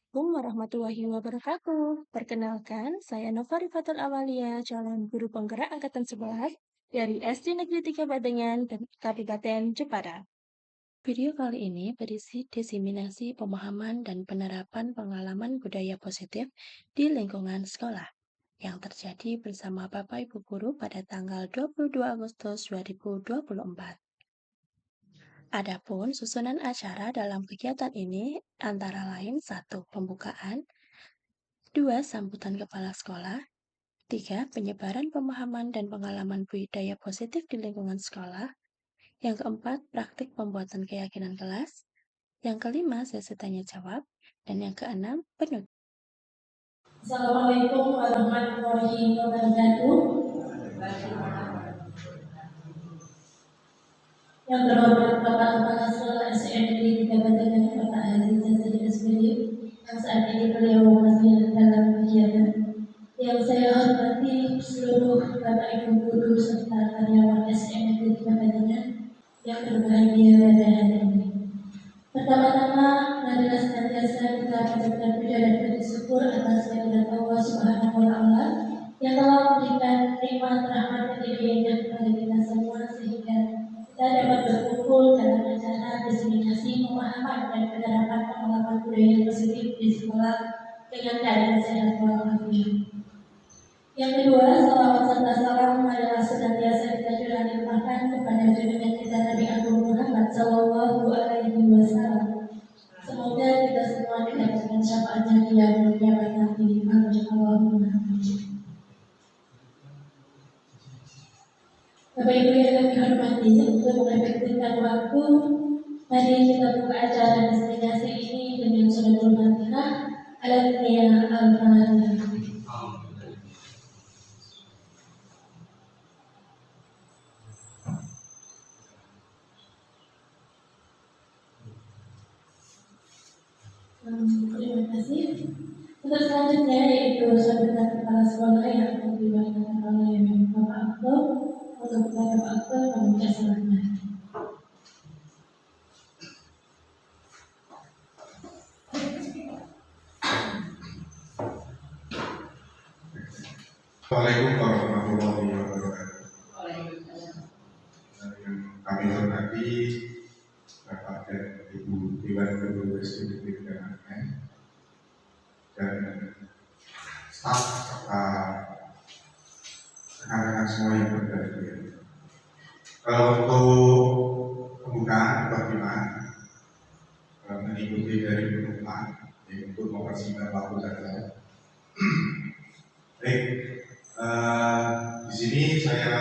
Assalamualaikum warahmatullahi wabarakatuh. Perkenalkan, saya Nova Rifatul Amalia, calon guru penggerak angkatan 11 dari SD Negeri 3 Badengan dan Kabupaten Jepara. Video kali ini berisi diseminasi pemahaman dan penerapan pengalaman budaya positif di lingkungan sekolah yang terjadi bersama Bapak Ibu Guru pada tanggal 22 Agustus 2024. Adapun susunan acara dalam kegiatan ini antara lain 1. Pembukaan, 2. Sambutan kepala sekolah, 3. Penyebaran pemahaman dan pengalaman budaya positif di lingkungan sekolah, yang keempat, praktik pembuatan keyakinan kelas, yang kelima, sesi tanya jawab, dan yang keenam, penutup. Assalamualaikum warahmatullahi wabarakatuh. Yang terhormat Bapak Kepala Sekolah SDN Negeri 3 Badengan Bapak Haji Jazari SPD, yang saat ini beliau masih dalam kegiatan. Yang saya hormati seluruh Bapak Ibu Guru serta karyawan SDN Negeri 3 Badengan yang berbahagia pada hari ini. Pertama-tama, marilah senantiasa kita panjatkan puja dan puji syukur atas kehadirat Allah Subhanahu wa Ta'ala yang telah memberikan nikmat rahmat dan hidayahnya kepada kita semua sehingga kita dapat berkumpul dalam acara diseminasi pemahaman dan penerapan pengalaman budaya positif di sekolah dengan keadaan sehat walafiat. Yang kedua, salawat serta salam adalah senantiasa kita curahkan kepada junjungan kita Nabi Agung Muhammad Sallallahu Alaihi Wasallam. Semoga kita semua didapatkan syafaatnya di yaumul kiamat nanti. Amin Allahumma. Bapak Ibu yang kami hormati, untuk mengefektifkan waktu, mari kita buka acara diseminasi ini dengan suratul Fatihah. Al-Fatihah. Terima kasih. Untuk selanjutnya yaitu sambutan kepala sekolah yang akan dibacakan oleh Bapak Akto. Untuk Bapak Akto, kami persilakan. Assalamualaikum warahmatullahi wabarakatuh. Yang kami hormati Bapak dan Ibu Dewan Guru SD Negeri Badengan dan staf serta rekan-rekan semua yang berbahagia. Kalau untuk pembukaan bagaimana mengikuti dari penumpang yaitu mempersingkat waktu saja. Baik, di sini saya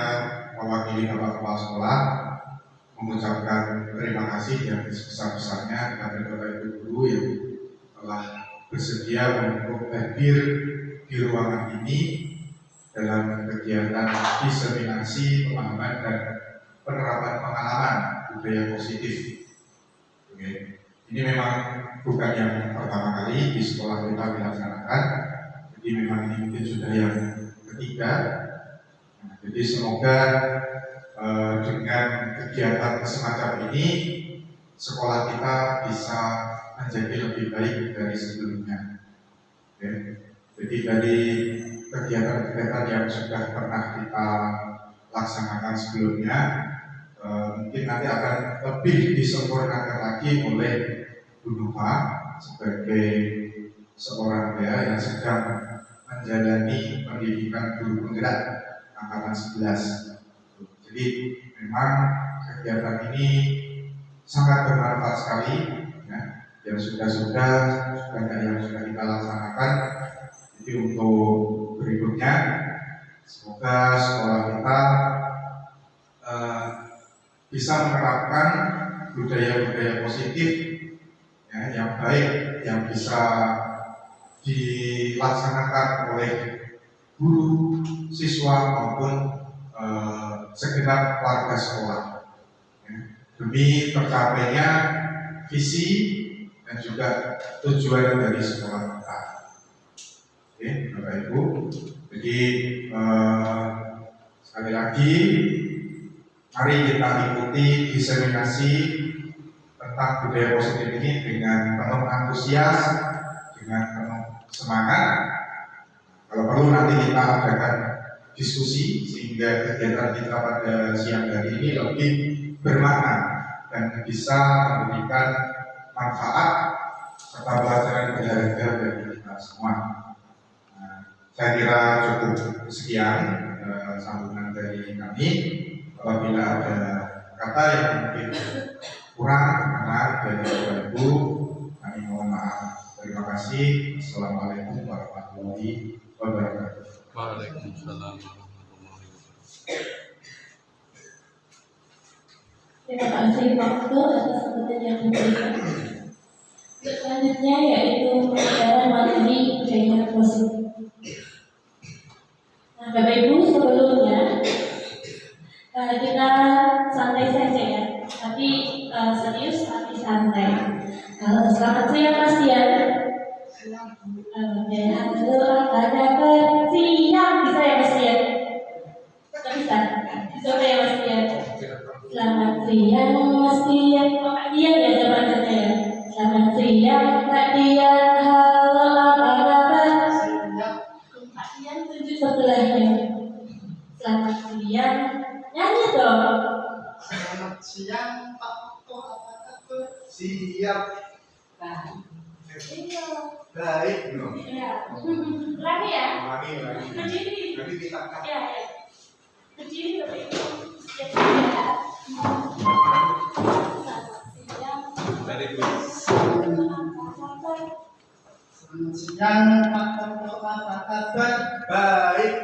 mewakili Bapak Kepala Sekolah mengucapkan terima kasih yang sebesar-besarnya kepada Bapak Ibu Guru yang telah bersedia untuk hadir di ruangan ini dalam kegiatan diseminasi pemahaman dan penerapan pengalaman budaya positif. Oke. Ini memang bukan yang pertama kali di sekolah kita dilaksanakan, jadi memang ini mungkin sudah yang ketiga. Nah, jadi semoga dengan kegiatan semacam ini sekolah kita bisa menjadi lebih baik dari sebelumnya. Oke. Jadi dari kegiatan-kegiatan yang sudah pernah kita laksanakan sebelumnya, mungkin nanti akan lebih disempurnakan lagi oleh Bu Nova sebagai seorang yang sedang menjalani pendidikan guru penggerak angkatan 11. Jadi memang kegiatan ini sangat bermanfaat sekali ya, yang sudah banyak yang sudah kita laksanakan. Jadi untuk berikutnya semoga sekolah kita bisa menerapkan budaya-budaya positif ya, yang baik yang bisa dilaksanakan oleh guru, siswa maupun segenap warga sekolah ya, demi tercapainya visi dan juga tujuan dari sekolah kita. Oke, Bapak Ibu. Jadi sekali lagi mari kita ikuti diseminasi tentang budaya positif ini dengan penuh antusias, dengan penuh semangat. Kalau perlu nanti kita adakan diskusi sehingga kegiatan kita pada siang hari ini lebih bermakna dan bisa memberikan manfaat serta pelajaran berharga bagi kita semua. Saya kira cukup sekian sambungan dari kami. Apabila ada kata yang mungkin kurang benar dari Ibu, kami mohon maaf. Terima kasih. Assalamualaikum warahmatullahi wabarakatuh. Waalaikumsalam warahmatullahi wabarakatuh. Terima kasih Pak Ketua atas sambutan yang diberikan. Selanjutnya yaitu pembelajaran materi budaya positif. Nah, Bapak Ibu, sebelumnya kita santai saja ya, tapi serius tapi santai. Selamat siang Mas Dian. Halo, apa kabar? Siang, bisa ya Mas Dian? Bisa. Coba ya Mas Dian. Selamat siang Mas Dian. Oh Kak Dian ya jawabannya ya. Selamat siang Kak Dian. Halo, apa kabar? Kak Dian tunjuk sebelahnya. Selamat siang. Nyanyi dong. Selamat siang Pak Ketua, apa kabar? Siap. Iya. Baik dong. Iya. Lagi ya. Lagi. Berdiri. Nanti kita Ya. Berdiri Bapak Ibu. Ya. Selamat siang. Dari Apa kabar? Selamat siang Pak Ketua, apa kabar? Baik.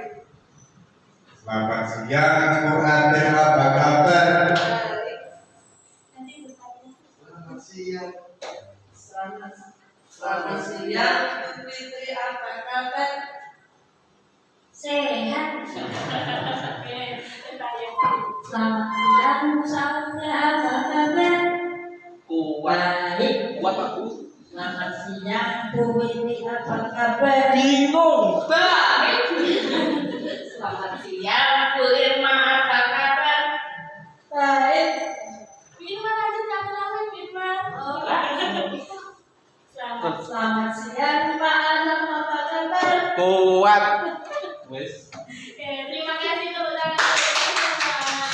Selamat siang, Bu Ade, apa kabar? Nanti bertanya. Selamat siang. Selamat siang, Bu Fitri, apa kabar? Sehat. Oke, bertanya. Selamat siang, Bu Salma, apa kabar? Baik, Kuat aku. selamat siang, Bu Wini, apa kabar? Bingung. Baik. Selamat siang, Bu Irma, apa kabar? Baik. Firman aja jangan Firman. Oh, Selamat siang, Pak Anam, apa kabar? Kuat. Wes. Oke, terima kasih tepuk tangan bersama.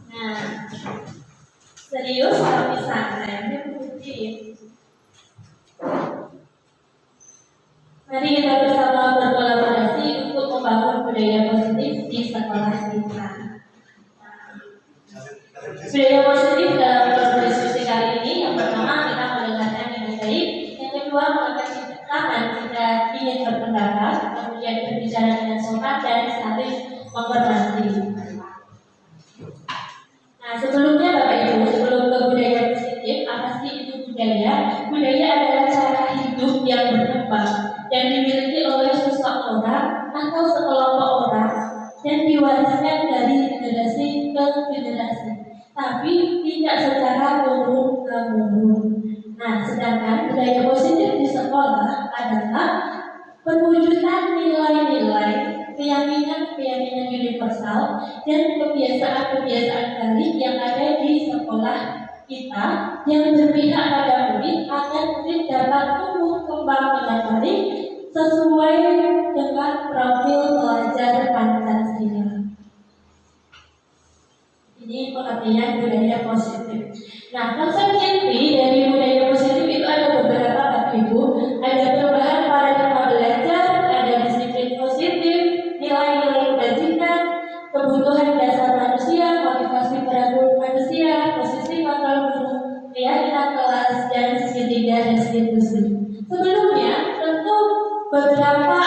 Nah, serius tapi santai. Ini bukti. Mari kita bersama berkolaborasi untuk membangun budaya positif di sekolah kita. Budaya positif dalam diskusi kali ini, yang pertama kita mendengarkan dengan baik, yang kedua mengangkat tangan jika ingin berpendapat, kemudian berbicara dengan sopan dan saling menghormati. Nah, sebelumnya Bapak Ibu, sebelum ke budaya positif, apa sih itu budaya? Budaya adalah cara hidup yang berkembang yang dimiliki oleh seseorang atau sekelompok orang dan diwariskan dari generasi ke generasi, tapi tidak secara turun-temurun. Nah, sedangkan budaya positif di sekolah adalah perwujudan nilai-nilai, keyakinan-keyakinan universal, dan kebiasaan-kebiasaan baik yang ada di sekolah kita yang berpihak pada murid agar murid dapat tumbuh kembang dengan baik sesuai dengan profil pelajar Pancasila. Ini pengertian budaya positif. Nah, konsep inti dari budaya positif itu ada beberapa, Bapak Ibu. Ada perubahan paradigma belajar, ada disiplin positif, nilai-nilai kebajikan, kebutuhan dasar manusia, motivasi perekonomian manusia, posisi kontrol guru, keyakinan kelas, dan segitiga restitusi. Sebelumnya, tentu beberapa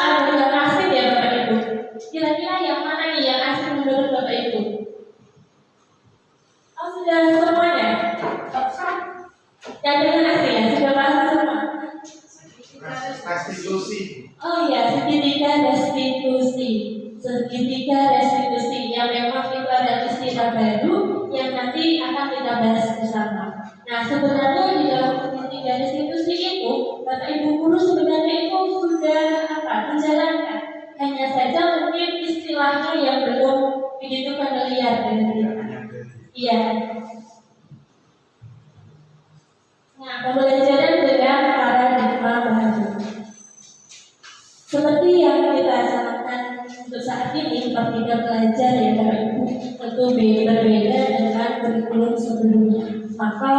tidak belajar ya Bapak Ibu, tentu berbeda dengan kurikulum sebelumnya. Maka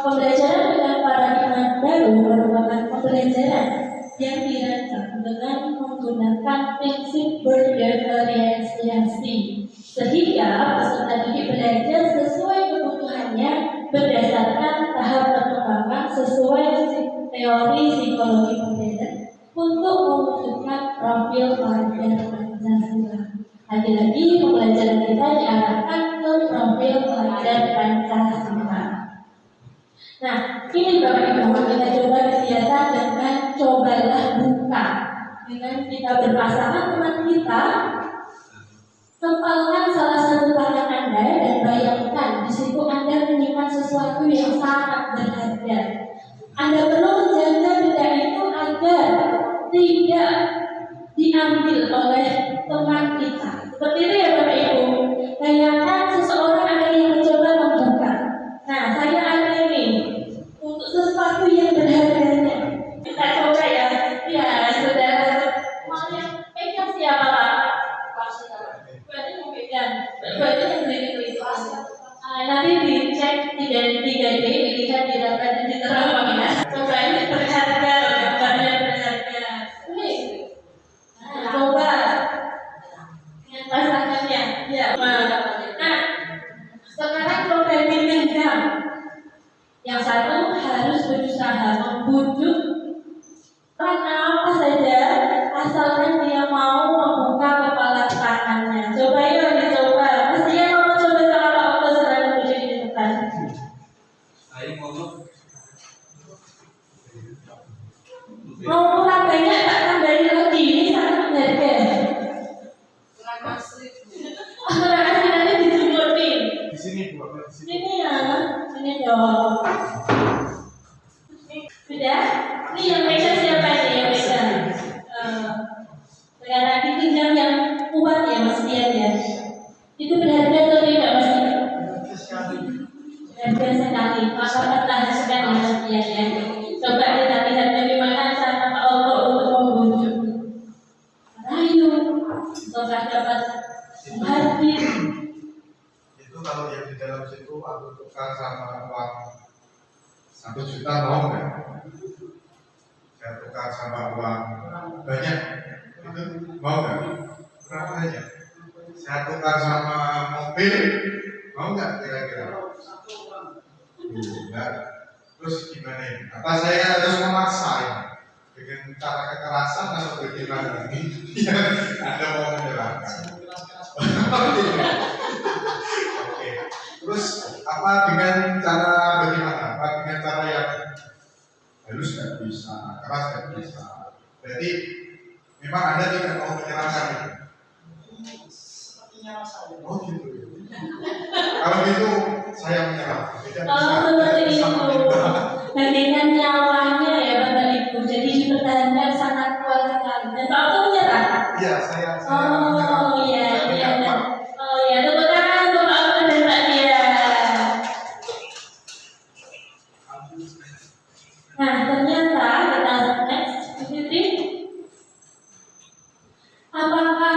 pembelajaran dengan paradigma baru merupakan pembelajaran yang dirancang dengan menggunakan prinsip berdiferensiasi, sehingga peserta didik belajar sesuai kebutuhannya berdasarkan tahap perkembangan sesuai teori psikologi modern untuk mewujudkan profil karakter Pancasila. Lagi-lagi pembelajaran kita diarahkan ke profil karakter Pancasila. Nah, ini Bapak Ibu, kita coba kegiatan dengan cobalah buka. Dengan kita berpasangan teman kita, kepalkan salah satu tangan Anda dan bayangkan di situ Anda menyimpan sesuatu yang sangat berharga. Anda perlu menjaga benda itu agar tidak diambil oleh teman kita. Seperti itu ya Bapak Ibu. Bayangkan seseorang ada yang mencoba membuka. Nah, saya ada ini untuk sesuatu yang berharganya. Kita coba ya. Ya, saudara. Mau yang pegang siapa Pak? Berarti mau pegang. Berarti yang beli itu. Nanti dicek 3D dilihat di dapat diterang ya. Coba ini berharga, gambarnya berharga. Coba dengan pasangannya. Ya. Nah, sekarang coba dipegang. Yang satu harus berusaha membujuk apa saja, asalkan dia mau membuka kepala tangannya. Coba yuk dicoba. Pastinya mau coba cara apa sekarang bujuk di depan. Ayo ngomong. Mau kurang banyak tak tambahin lagi. Ini sangat berharga. Kurang asli. Kurang asli nanti dijemputin. Di sini Bu, di sini. Ini ya, ini dong. Sudah? Ini yang pegang siapa ini yang pegang? Sekarang digenggam yang kuat ya Mas Dian ya. Itu berharga atau tidak Mas Dian? Berharga sekali. Maka pertahankan ya Mas Dian ya. Coba kita lihat bagaimana cara Pak Oto untuk membujuk. Rayu, setelah dapat hadir. Itu kalau yang di dalam situ aku tukar sama uang 1 juta mau nggak? Saya tukar sama uang banyak, itu mau nggak? Berapa aja? Saya tukar sama mobil, mau nggak kira-kira? Enggak. Terus gimana ini? Apa saya harus memaksa ini? Dengan cara kekerasan atau bagaimana? Iya, Anda mau menyerahkan. Oke. Terus apa dengan cara bagaimana? Apa dengan cara yang halus nggak bisa, keras nggak bisa? Berarti memang Anda tidak mau menyerahkan itu. Sepertinya saya. Oh gitu. Kalau gitu saya menyerah. Seperti itu. Bandingkan nyawanya ya Bapak Ibu. Jadi dipertahankan sangat kuat sekali. Dan Pak Oto menyerah. Iya, saya Oh iya, saya iya. menyerah. Oh iya, tepuk tangan untuk Pak Oto dan Mbak Dian. Nah, ternyata kita next, Bu Fitri. Apakah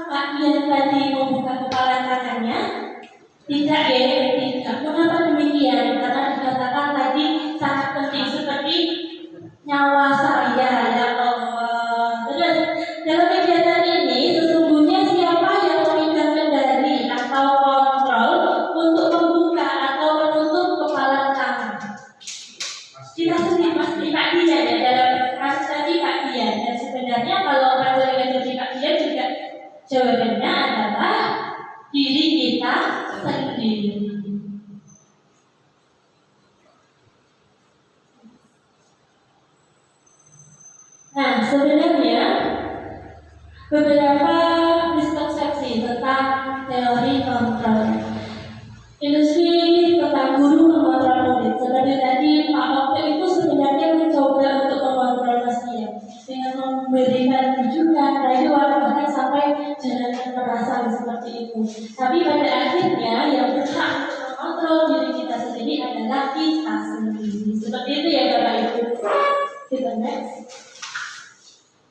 Pak Dian tadi membuka kepala tangannya? Tidak ya, tidak. Kenapa demikian? Karena dikatakan tadi sangat penting seperti nyawa saya ya Allah. Terus dalam kegiatan ini sesungguhnya siapa yang memegang kendali atau kontrol untuk membuka atau menutup kepala tangan? Kita sendiri pasti Pak Dian ya, dalam kasus tadi Pak Dian. Dan sebenarnya kalau persoalan jadi Pak Dian juga jawabannya adalah diri kita sendiri. Nah, sebenarnya beberapa miskonsepsi tentang teori kontrol. Ilustrasi tentang guru mengontrol murid. Seperti tadi Pak Okto itu sebenarnya mencoba untuk mengontrol Mas dengan memberikan rujukan, rayuan, bahkan sampai jalan kekerasan seperti itu. Tapi pada akhirnya yang berhak untuk mengontrol diri kita sendiri adalah kita sendiri. Seperti itu ya Bapak Ibu. Kita next.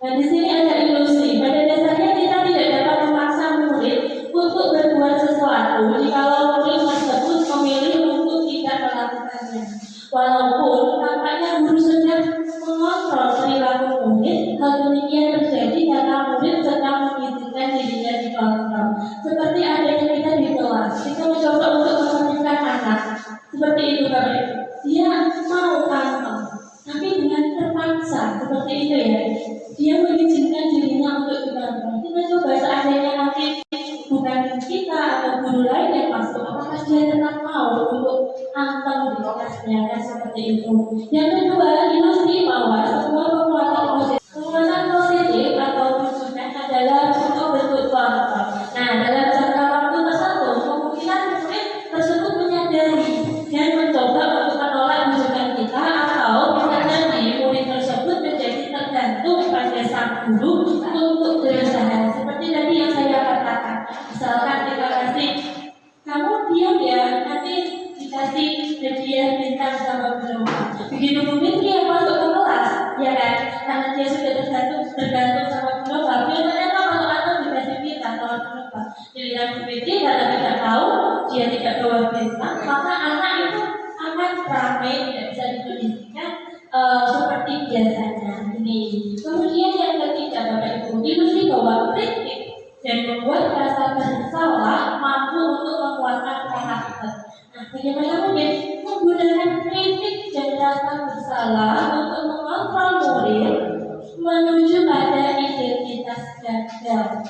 Nah di sini ada ilusi. Pada dasarnya kita tidak dapat memaksa murid seperti itu ya. Dia mengizinkan dirinya untuk dikontrol. Kita coba seandainya nanti bukan kita atau guru lain yang masuk, apakah dia tetap mau untuk anteng di kelasnya kan seperti itu. Yang kedua, ilusi bahwa semua penguatan positif atau tujuan adalah untuk bentuk kontrol. Nah, dalam jangka waktu tertentu, kemungkinan murid tersebut menyadari dan mencoba untuk menolak rujukan kita, atau bisa jadi murid tersebut menjadi tergantung pada sang guru untuk berusaha. Seperti tadi yang saya katakan, misalkan kita kasih kamu diam ya, nanti dikasih hadiah bintang sama guru. Begitu mungkin dia masuk ke kelas, ya kan? Karena dia sudah tergantung sama guru. Biasanya kalau anak dikasih bintang, kalau kenapa? Pilihan berpikir karena tidak tahu dia tidak bawa bintang, maka anak itu akan ramai, tidak bisa dikondisikan seperti biasanya. Ini. Kemudian yang ketiga, Bapak Ibu, ilusi bahwa kritik dan membuat rasa bersalah mampu untuk menguatkan karakter. Nah, bagaimana mungkin menggunakan kritik dan rasa bersalah untuk mengontrol murid menuju pada identitas gagal.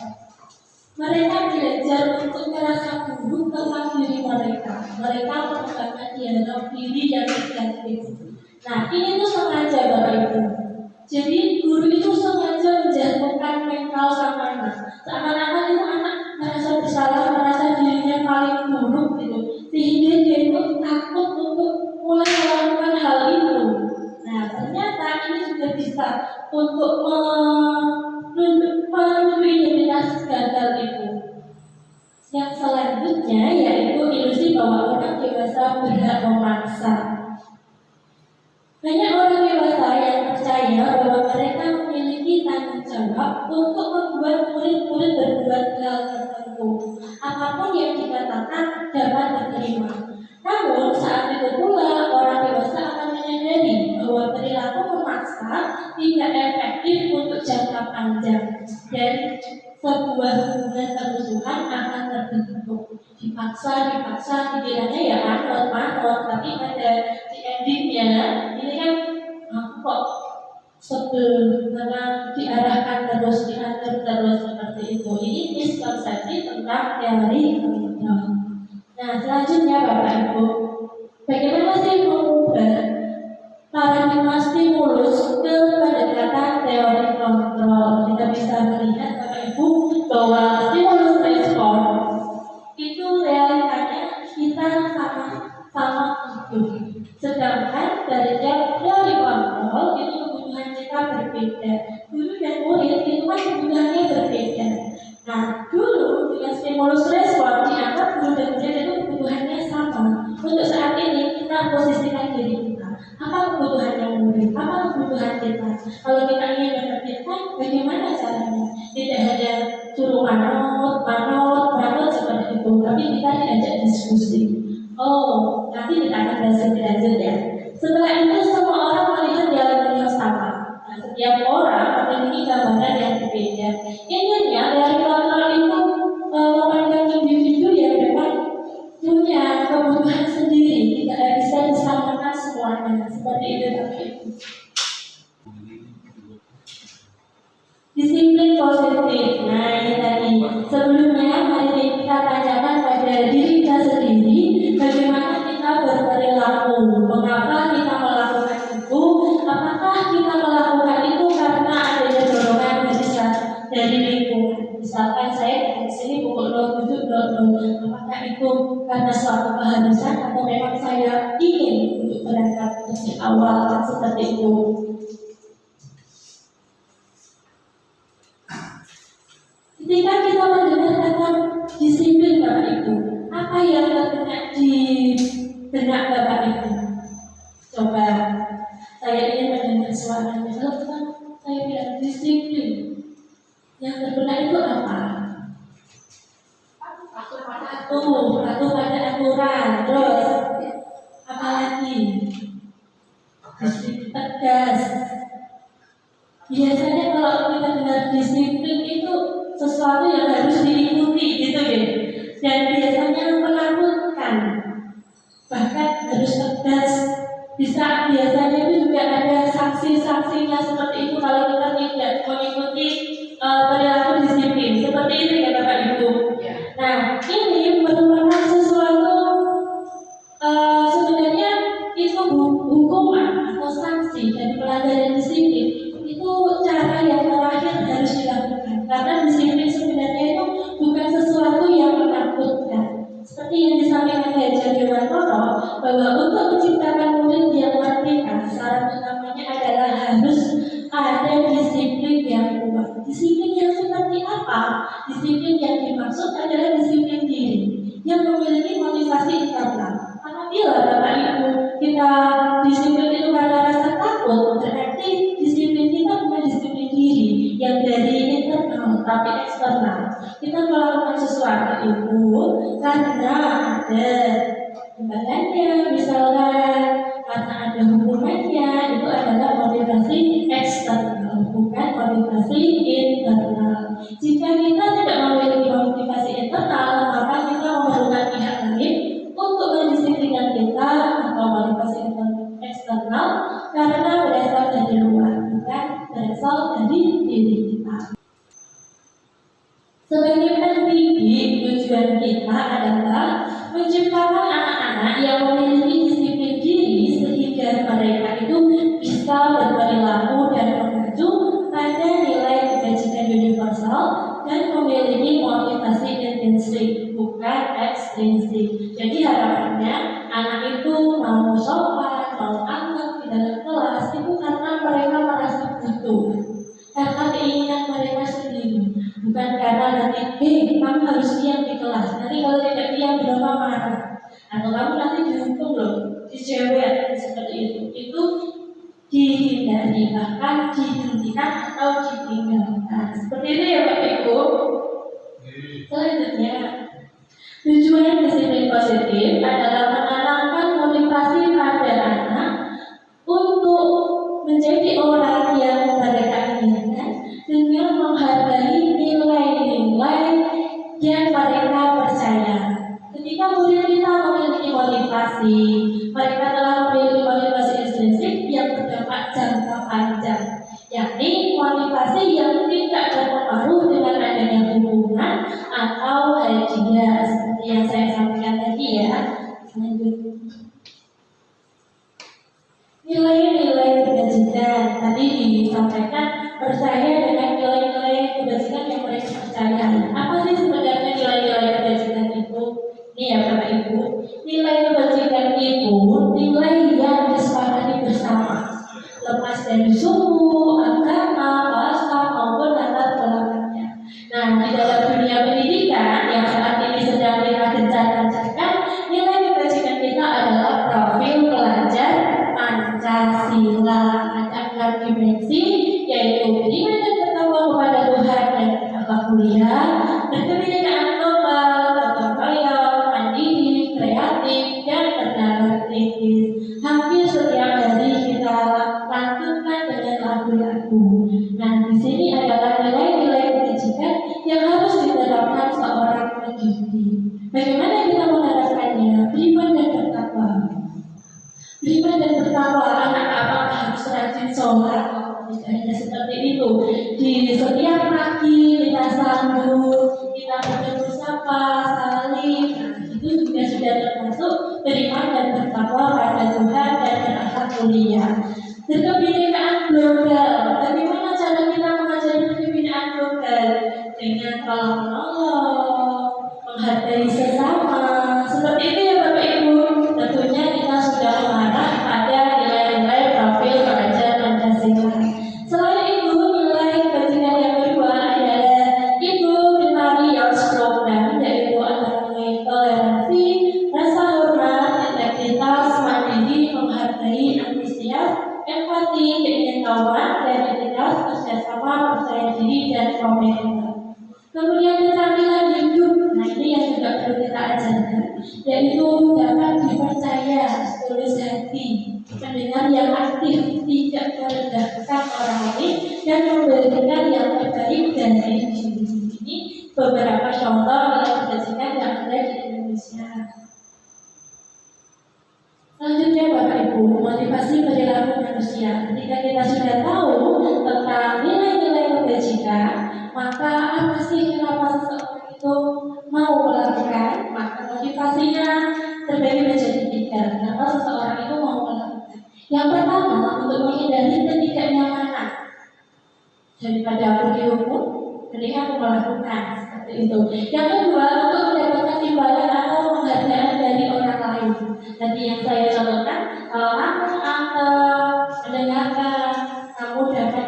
Mereka belajar untuk merasa buruk tentang diri mereka. Mereka mengembangkan dialog diri yang negatif. Nah, ini tuh sengaja Bapak Ibu. Jadi guru itu sengaja menjatuhkan mental sang anak. Seakan-akan itu anak merasa bersalah, merasa dirinya paling buruk gitu, sehingga dia itu takut untuk mulai melakukan hal itu. Nah, ternyata ini juga bisa untuk menuju identitas gagal itu. Yang selanjutnya yaitu ilusi bahwa orang dewasa berhak memaksa. Banyak orang dewasa yang percaya bahwa mereka memiliki tanggung jawab untuk membuat murid-murid berbuat hal tertentu. Apapun yang dikatakan dapat diterima. Namun saat itu pula orang dewasa akan menyadari bahwa perilaku memaksa tidak efektif untuk jangka panjang dan sebuah hubungan permusuhan akan terbentuk. Dipaksa, pikirannya ya manut, tapi pada di endingnya ini kan aku kok sebel karena diarahkan terus, diatur terus seperti itu. Ini miskonsepsi tentang teori kontrol. Nah, selanjutnya Bapak Ibu, bagaimana sih mengubah paradigma stimulus ke pendekatan teori kontrol? Kita bisa melihat Bapak Ibu bahwa stimulus respon itu realitanya kita sama hidup. Sedangkan dari teori kontrol itu kebutuhan kita berbeda. Guru dan murid itu kan kebutuhannya berbeda. Nah, dulu dengan stimulus respon dianggap guru dan murid itu kebutuhannya sama. Untuk saat ini kita posisikan diri kita. Apa kebutuhan yang murid? Apa kebutuhan kita? Kalau kita ingin menerbitkan, bagaimana caranya? Tidak hanya suruh manut seperti itu, tapi kita diajak diskusi. Oh, nanti kita akan bahas lebih lanjut ya. Setelah itu semua orang melihat dialog yang sama. Nah, setiap orang memiliki gambaran yang berbeda. Intinya dari kontrol itu memandang individu yang memang punya kebutuhan sendiri, tidak bisa disamakan semuanya. Seperti itu tapi disiplin positif. Nah, ini tadi. Sebelumnya mari kita tanyakan pada diri kita sendiri, bagaimana kita berperilaku, mengapa kita melakukan itu, apakah kita melakukan itu karena adanya dorongan dari lingkungan. Misalkan saya di sini pukul 07.00, apakah itu karena suatu keharusan atau memang saya ingin untuk berangkat dari awal seperti itu. Ketika kita mendengar kata disiplin Bapak Ibu, apa yang terbenak di benak Bapak Ibu? Coba, saya ingin mendengar suaranya. Kalau saya bilang disiplin, yang terbenak itu apa? Patuh pada aturan. Terus apa lagi? Disiplin tegas. Biasanya kalau kita dengar disiplin itu sesuatu yang harus diikuti gitu ya, dan biasanya menakutkan, bahkan harus tegas. Bisa biasanya itu juga ada sanksi-sanksinya seperti itu, pelanggaran disiplin itu cara yang terakhir harus dilakukan, karena disiplin sebenarnya itu bukan sesuatu yang menakutkan. Seperti yang disampaikan Hajar Dewantoro, bahwa untuk menciptakan murid yang merdeka, syarat utamanya adalah harus ada disiplin yang kuat. Disiplin yang seperti apa? Disiplin yang dimaksud adalah disiplin diri yang memiliki motivasi internal. Apabila Bapak Ibu kita disiplin itu karena rasa takut, berarti disiplin kita bukan disiplin diri yang dari internal tapi eksternal. Kita melakukan sesuatu itu karena ada imbalannya, misalkan karena ada hubungannya, itu adalah motivasi eksternal, bukan motivasi internal. Jika kita tidak memiliki motivasi internal, maka kita memerlukan pihak lain untuk mendisiplinkan kita, atau motivasi eksternal karena berasal dari luar, bukan berasal dari diri kita. Sebagai pendidik, tujuan kita adalah menciptakan anak-anak yang memiliki disiplin diri sehingga mereka itu bisa berperilaku dan mengacu pada nilai kebajikan universal dan memiliki motivasi intrinsik, bukan ekstrinsik. Jadi harapannya anak itu mau sopan, mau anteng di dalam kelas itu karena mereka merasa butuh, karena keinginan mereka sendiri, bukan karena nanti kamu harus diam di kelas, nanti kalau tidak diam berapa marah, atau kamu nanti dihukum loh, dicewek seperti itu dihindari, bahkan dihentikan atau ditinggalkan. Seperti itu ya Bapak Ibu. Selanjutnya, tujuan disiplin positif adalah menanamkan motivasi pada anak untuk menjadi orang yang mereka inginkan dengan menghargai nilai-nilai yang mereka percaya. Ketika murid kita memiliki motivasi, mereka telah memiliki motivasi intrinsik yang berdampak jangka panjang, yakni motivasi yang tidak berpengaruh dengan adanya hubungan atau hadiah, seperti yang saya sampaikan tadi ya. Selanjutnya, nilai-nilai kebajikan tadi disampaikan percaya dengan nilai-nilai kebajikan yang mereka percaya. Apa sih sebenarnya nilai-nilai kebajikan itu? Ini ya Bapak Ibu, nilai kebajikan itu nilai yang disepakati bersama, lepas dari suku, agama, bahasa maupun latar belakangnya. Nah, di dalam dunia pendidikan yang saat ini sedang kita gencar-gencarkan, nilai kebajikan kita adalah profil pelajar Pancasila. Ada 6 dimensi, yaitu beriman dan bertakwa kepada Tuhan dan berakhlak mulia, berkebinekaan global, gotong royong, mandiri, kreatif, dan bernalar kritis. Hampir setiap hari kita lantunkan dengan lagu-lagu. Nah, di sini adalah nilai-nilai kebajikan yang harus diterapkan seorang pendidik. Bagaimana kita menerapkannya? Beriman dan bertakwa. Beriman dan bertakwa, anak apakah harus rajin sholat? Tidak hanya seperti itu. Di setiap pagi kita sambut, kita bertemu sapa, salim. Nah, itu juga sudah termasuk beriman dan bertakwa pada Tuhan dan berakhlak mulia. Berkebinekaan global. Bagaimana cara kita mengajari berkebinekaan global? Dengan tolong menolong, menghargai sesama. Seperti itu ya Bapak Ibu. Tentunya kita sudah mengarah pada nilai-nilai profil pelajar Pancasila. Selain itu, nilai kebajikan yang kedua adalah Ibu Primary Youth Program, yaitu antara lain toleransi, rasa hormat, integritas, mandiri, menghargai, antusias, empati, keingintahuan, kreativitas, kerjasama, percaya diri, dan komitmen. Kemudian keterampilan hidup, nah ini yang juga perlu kita ajarkan, yaitu dapat dipercaya, tulus hati, pendengar yang aktif, tidak merendahkan orang lain, dan memberikan yang terbaik dari diri. Ini beberapa contoh nilai kebajikan yang ada di Indonesia. Selanjutnya Bapak Ibu, motivasi perilaku manusia. Ketika kita sudah tahu tentang nilai-nilai kebajikan, maka apa sih kenapa seseorang itu mau melakukan? Maka motivasinya terbagi menjadi 3. Kenapa seseorang itu mau melakukan? Yang pertama, untuk menghindari daripada aku dihukum, mending aku melakukan seperti itu. Yang kedua, untuk mendapatkan timbalan atau penghargaan dari orang lain. Tadi yang saya contohkan, kalau kamu mendengarkan, kamu dapat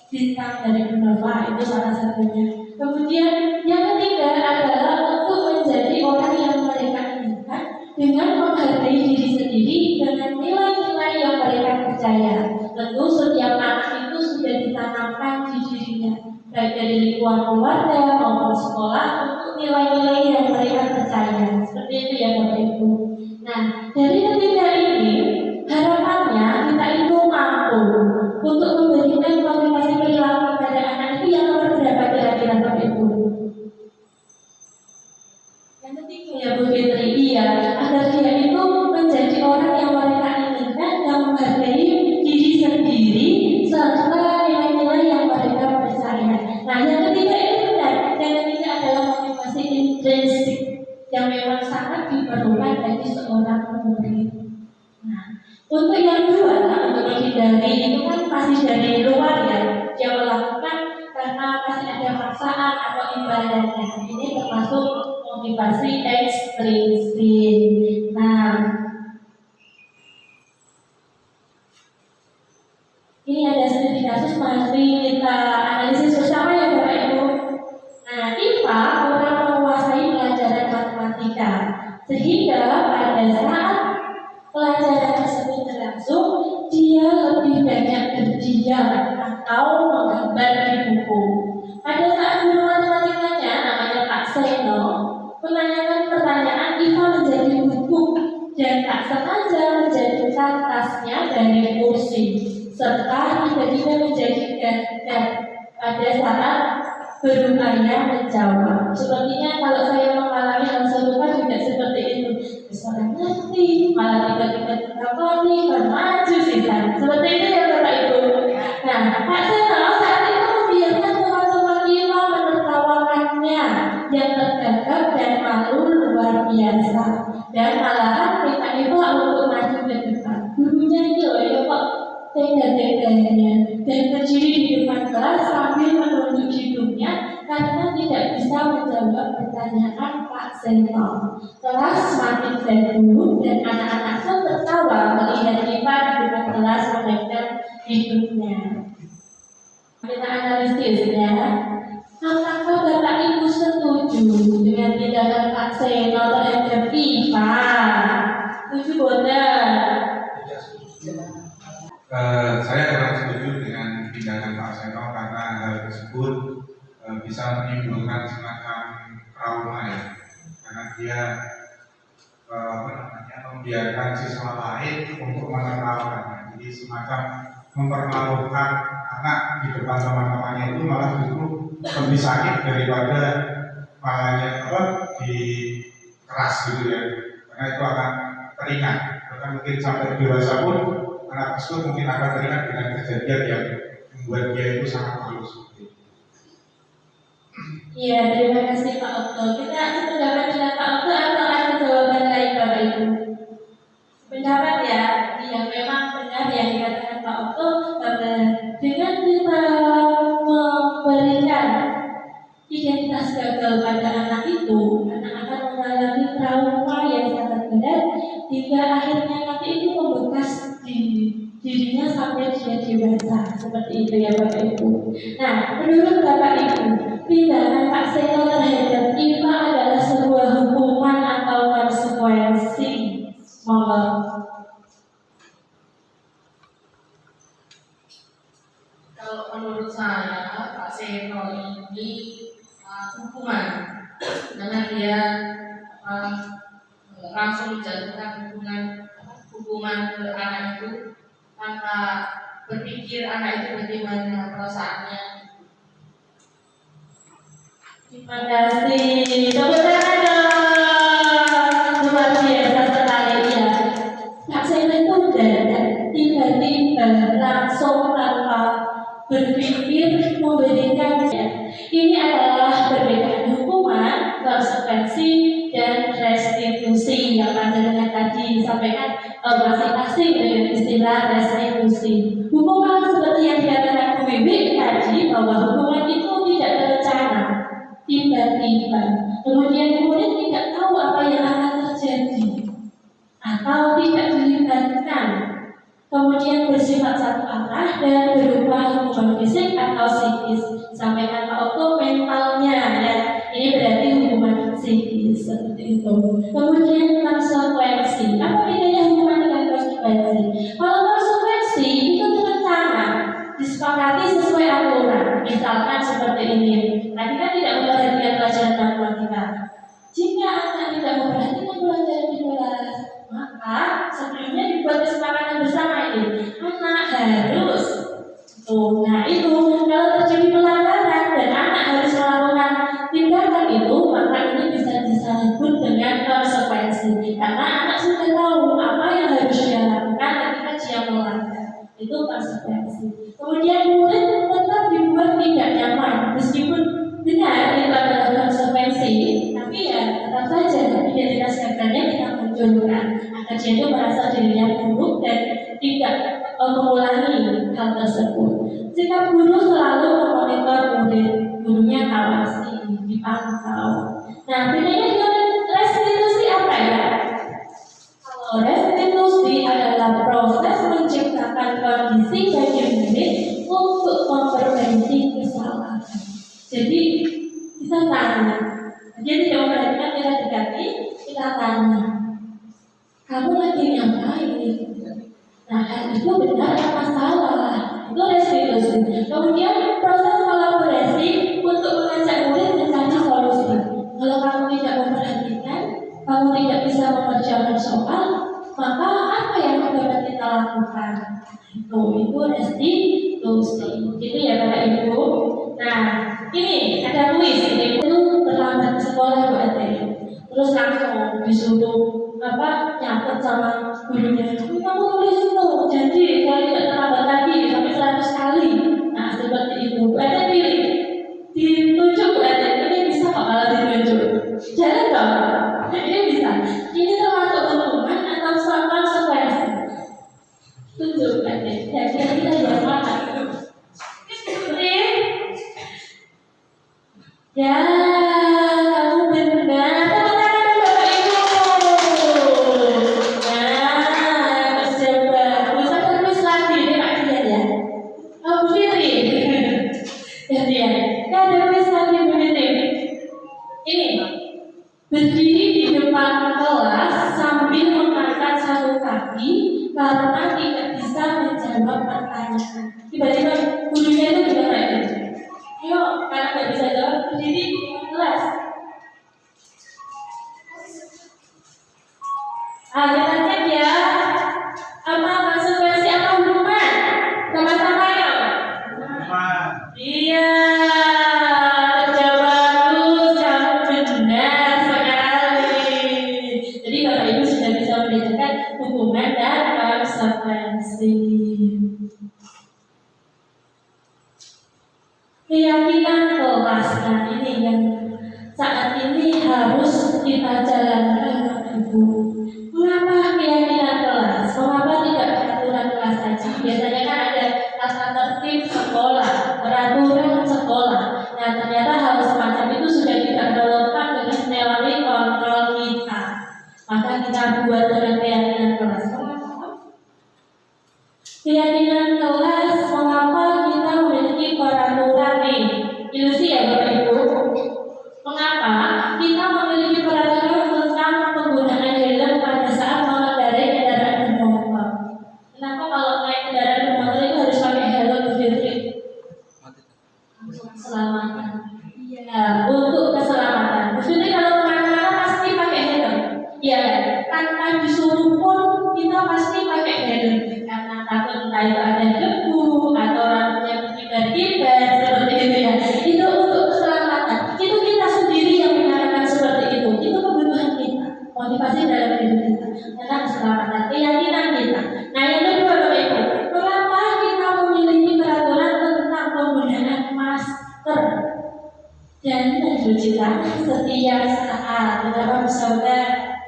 bintang dari Bunda, itu salah satunya. Kemudian yang ketiga adalah untuk menjadi orang yang mereka inginkan dengan menghargai diri sendiri dengan nilai-nilai yang mereka percaya. Tentu setiap anak itu sudah ditanamkan di dirinya, baik dari lingkungan keluarga maupun sekolah, untuk nilai-nilai yang mereka percaya. Seperti itu ya Bapak Ibu. Nah, dari ketiga ini harapannya kita itu mampu untuk memberikan motivasi perilaku pada anak itu yang nomor berapa kira-kira Bapak Ibu? Yang ketiga ya Bu Fitri, iya, agar dia itu menjadi orang yang mereka inginkan, yang menghargai diri sendiri serta nilai-nilai yang mereka percaya. Nah, yang ketiga itu benar. Yang ketiga adalah motivasi intrinsik yang memang sangat diperlukan bagi seorang murid. Nah, untuk yang dua, untuk menghindari itu kan pasti dari luar ya, dia melakukan karena pasti ada paksaan atau imbalannya. Ini termasuk motivasi ekstrinsik. Nah, ini ada studi kasus, mari kita analisis bersama ya Bapak Ibu. Nah, IPA kurang menguasai pelajaran matematika, sehingga pada saat pelajaran tersebut berlangsung, dia lebih banyak berdiam atau menggambar di buku. Pada saat guru matematikanya, namanya Pak Seno, menanyakan pertanyaan, IPA menjadi buku dan tak sengaja menjadikan tasnya dari kursi, serta tiba-tiba menjadi gagap pada saat berupaya menjawab. Sepertinya kalau saya mengalami hal serupa juga seperti itu. Seorang ngerti, malah tiba-tiba terkapani, bermaju sisa. Seperti itu ya Bapak Ibu. Nah, Pak Seno saat itu membiarkan teman-teman IPA menertawakannya yang tergagap dan malu luar biasa. Dan malahan minta IPA untuk maju ke depan. Gurunya itu ya kok tega-teganya dan berdiri di depan kelas sambil menunduk hidungnya karena tidak bisa menjawab pertanyaan Pak Seno. Kelas semakin gaduh dan anak-anak pun tertawa melihat IPA di depan kelas menegak hidungnya. Kita analisisnya, apakah Bapak Ibu setuju dengan tindakan Pak Seno terhadap IPA? Setuju boten? Saya kurang setuju dengan tindakan Pak Seno karena hal tersebut bisa menimbulkan semacam trauma ya, karena dia membiarkan siswa lain untuk menertawakannya. Jadi semacam mempermalukan anak di depan teman-temannya itu malah justru lebih sakit daripada malahnya di keras gitu ya, karena itu akan teringat. Bahkan mungkin sampai dewasa pun anak tersebut mungkin akan teringat dengan kejadian yang membuat dia itu sangat malu seperti itu. Iya, terima kasih Pak Okto. Kita sependapat dengan Pak Okto atau ada jawaban lain Bapak Ibu? Pendapat ya, yang memang benar yang dikatakan Pak Okto, dengan kita memberikan identitas gagal pada anak itu, anak akan mengalami trauma yang sangat berat hingga akhirnya nanti itu membekas di dirinya sampai dia dewasa. Seperti itu ya Bapak Ibu. Nah, menurut Bapak Ibu, tindakan Pak Seno terhadap IPA adalah sebuah hukuman atau konsekuensi? Monggo. Kalau menurut saya Pak Seno ini hukuman karena dia langsung menjatuhkan hukuman ke anak itu tanpa berpikir anak itu bagaimana perasaannya. Terima kasih. Tepuk tangan dong. Luar biasa sekali ya. Pak Seno itu tiba-tiba langsung tanpa berpikir memberikan ya. Ini adalah perbedaan hukuman, konsekuensi, dan restitusi yang panjenengan tadi sampaikan masing-masing dengan istilah restitusi. Hukuman seperti yang dikatakan Bu Wiwi tadi bahwa berupa hubungan fisik atau psikis. Sampai kata Otto mentalnya ya. Ini berarti hubungan psikis seperti itu. Kemudian konsekuensi. Apa bedanya hubungan dengan konsekuensi? Kalau konsekuensi itu terencana, disepakati sesuai aturan. Misalkan seperti ini. Tadi kan tidak memperhatikan pelajaran matematika. Jika anak tidak memperhatikan pelajaran di kelas, maka sebelumnya dibuat kesepakatan bersama ini. Anak harus. Nah itu kalau terjadi pelanggaran dan anak harus melakukan tindakan itu, maka ini bisa disebut dengan konsekuensi. Karena anak sudah tahu apa yang harus dia lakukan ketika dia melanggar. Itu konsekuensi. Kemudian murid tetap dibuat tidak nyaman, meskipun benar itu adalah konsekuensi, tapi ya tetap saja identitas karakternya kita munculkan agar dia itu merasa dirinya buruk dan tidak mengulangi hal tersebut. Sikap guru selalu memonitor murid, gurunya awasi, dipantau. Nah, bedanya dengan restitusi apa ya? Kalau restitusi adalah proses menciptakan kondisi bagi murid untuk memperbaiki kesalahan. Jadi kita tanya, dia tidak memperhatikan kita diganti, kita tanya, kamu lagi ngapain? Nah, itu benar apa salah? Itu restitusi. Kemudian proses kolaborasi untuk mengajak murid mencari solusi. Kalau kamu tidak memperhatikan, kamu tidak bisa mengerjakan soal, maka apa yang dapat kita lakukan? Itu restitusi. Gitu ya Bapak Ibu. Nah, ini ada kuis. Ini itu terlambat sekolah berarti. Terus langsung disuruh nyatet sama gurunya. Kamu tulis itu, jadi kalau tidak terlambat lagi sampai 100 kali. Nah seperti itu. Berarti pilih, ditunjuk berarti ini bisa kok kalau ditunjuk. Jangan dong, ini bisa. Ini termasuk hukuman atau konsekuensi. Tunjuk berarti. Ya kita jawab apa? Ya. Berdiri di depan kelas sambil mengangkat satu kaki karena tidak bisa menjawab pertanyaan. Tiba-tiba gurunya itu juga kayak gitu. Ayo, karena tidak bisa jawab, berdiri di depan kelas. Kita cek ya. Apa konsekuensi apa hukuman? Sama-sama yuk. Iya. Hubungan dan konsekuensi. Keyakinan kelas, nah ini yang saat ini harus kita jalankan, Ibu. Mengapa keyakinan kelas? Mengapa tidak peraturan kelas saja? Biasanya kan ada tata tertib sekolah, peraturan sekolah. Nah ternyata hal semacam itu sudah tidak relevan dengan teori kontrol kita. Maka kita buat dengan keyakinan kelas. Keyakinan kelas, mengapa kita memiliki peraturan nih? Ilusi ya Bapak Ibu. Mengapa kita memiliki peraturan tentang penggunaan helm pada saat mengendarai kendaraan bermotor? Kenapa kalau naik kendaraan bermotor itu harus pakai helm berdiri? Keselamatan. Iya, untuk keselamatan. Maksudnya kalau kemana-mana pasti pakai helm. Iya, tanpa disuruh pun kita pasti pakai helm. Karena takut entah itu ada debu atau rambutnya berkibar-kibar seperti itu ya. Itu untuk keselamatan. Itu kita sendiri yang menyatakan seperti itu. Itu kebutuhan kita, motivasi dalam hidup kita. Karena keselamatan, keyakinan kita. Nah yang kedua Bapak Ibu, mengapa kita memiliki peraturan tentang penggunaan masker dan mencuci tangan setiap saat? Kenapa saudara?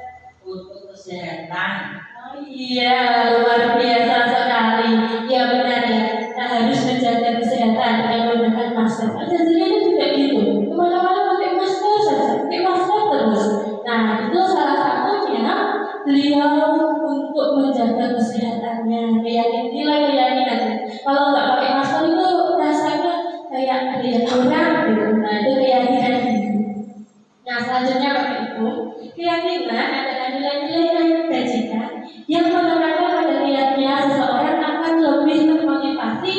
Untuk kesehatan. Iya, luar biasa sekali. Ya benar ya, kita harus menjaga kesehatan dengan menggunakan masker. Janjinya itu juga gitu. Kemana-mana pakai masker saja, pakai masker terus. Nah, itu salah satunya beliau untuk menjaga kesehatannya. Nilai keyakinan. Kalau nggak pakai masker kurang gitu. Nah itu keyakinan gitu. Nah selanjutnya Bapak Ibu, keyakinan adalah nilai-nilai dan cita-cita yang mengarahkan pada keyakinan seseorang akan lebih termotivasi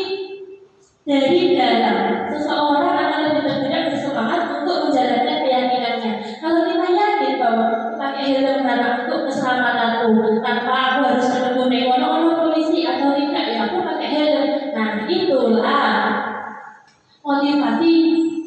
dari dalam. Seseorang akan lebih tergerak bersemangat untuk menjalankan keyakinannya. Kalau kita yakin bahwa pakai helm barang untuk keselamatanku, tanpa aku harus menunggu nekono polisi atau tidak, ya aku pakai helm. Nah itulah motivasi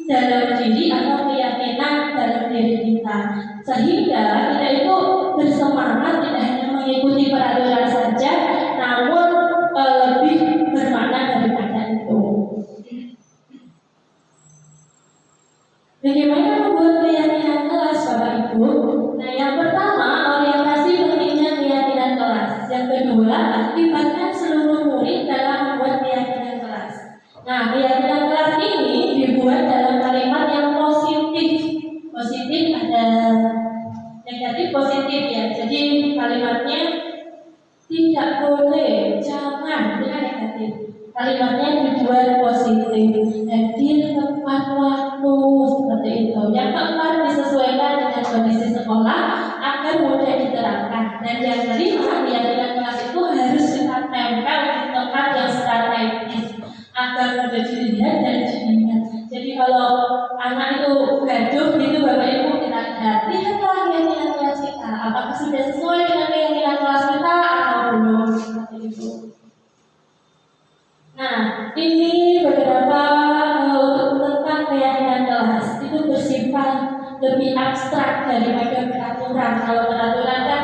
dalam diri atau keyakinan dalam diri kita, sehingga kita itu bersemangat tidak hanya mengikuti peraturan saja, namun lebih bermakna daripada itu. Bagaimana membuat keyakinan kelas Bapak Ibu? Nah yang pertama, orientasi pentingnya keyakinan kelas. Yang kedua, libatkan seluruh murid dalam membuat keyakinan kelas. Nah keyakinan kelas ini dibuat dalam kalimat yang positif. Positif ada negatif positif ya. Jadi kalimatnya tidak boleh, jangan, bukan negatif. Kalimatnya dibuat positif, hadir tepat waktu seperti itu. Yang keempat, disesuaikan dengan kondisi sekolah agar mudah diterapkan. Dan yang kelima, keyakinan kelas itu harus kita tempel di tempat yang strategis agar mudah dilihat dan diingat. Jadi kalau anak itu gaduh gitu Bapak Ibu, kita lihatlah keyakinan kelas kita, apakah sudah sesuai dengan keyakinan kelas kita atau belum, seperti itu. Nah, ini beberapa tentang keyakinan kelas itu bersifat lebih abstrak daripada peraturan. Kalau peraturan kan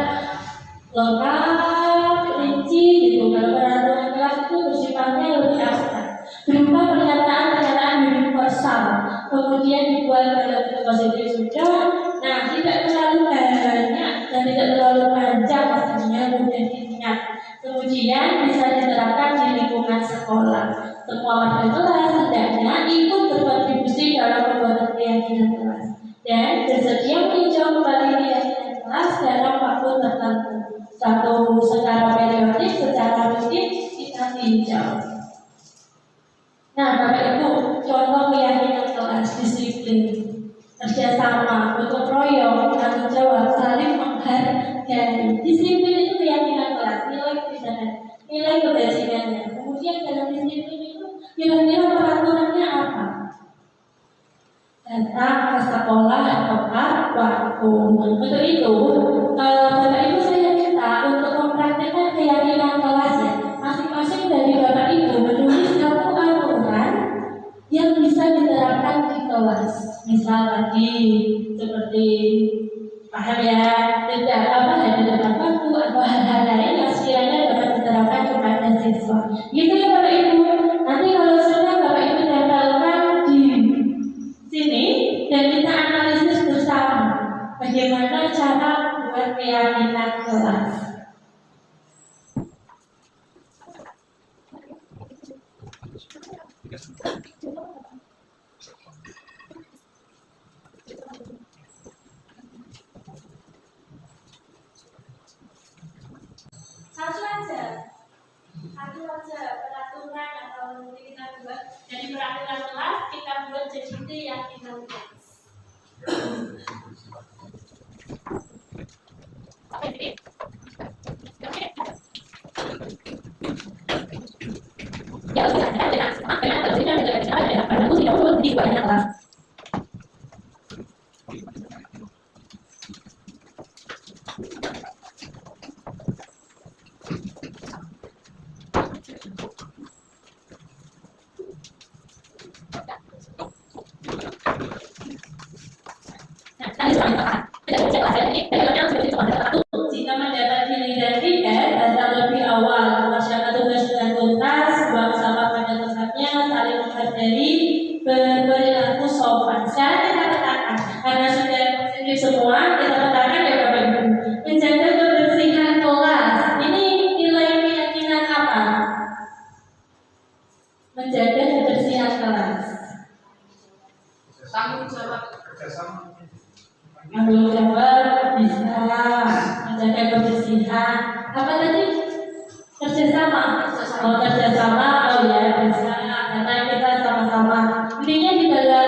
lengkap, rinci gitu. Kalau peraturan kelas itu bersifatnya lebih abstrak, berupa pernyataan-pernyataan universal. Kemudian dibuat dalam bentuk positif sudah. Nah, tidak terlalu banyak dan tidak terlalu panjang, pastinya mudah diingat. Kemudian bisa diterapkan di lingkungan sekolah. Semua warga kelas hendaknya ikut berkontribusi dalam pembuatan keyakinan kelas dan bersedia meninjau kembali keyakinan kelas dalam waktu tertentu. Satu secara periodik, secara rutin kita tinjau. Nah, Bapak Ibu, contoh keyakinan kelas disiplin, kerjasama, gotong royong, tanggung jawab, saling menghargai. Disiplin itu keyakinan kelas, nilai kebajikannya. Kemudian dalam disiplin itu kira-kira peraturannya apa? Datang ke sekolah tepat waktu. Untuk itu, Bapak Ibu saya minta untuk mempraktikkan keyakinan kelas ya. Masing-masing dari Bapak Ibu menulis satu aturan yang bisa diterapkan di kelas. Misal tadi seperti paham ya, tidak apa hadir tepat waktu atau hal-hal lain yang sekiranya dapat diterapkan kepada siswa. Gitu ya Bapak Ibu. Nanti kalau sudah Bapak Ibu tempelkan di sini dan kita analisis bersama bagaimana cara buat keyakinan kelas. Satu aja peraturan atau nanti kita buat dari peraturan kelas kita buat jadi keyakinan kelas. Jika mendapat giliran feedback, datang lebih awal, laksanakan tugas dengan tuntas, buang sampah pada tempatnya, saling menghargai, berperilaku sopan. Sekarang kita katakan, karena sudah positif semua, kita katakan ya Bapak Ibu, menjaga kebersihan kelas. Ini nilai keyakinan apa? Menjaga kebersihan kelas. Tanggung jawab kerjasama. Tanggung jawab bisa menjaga kebersihan. Apa tadi? Kerjasama. Oh kerjasama. Oh ya bisa. Karena kita sama-sama. Intinya di dalam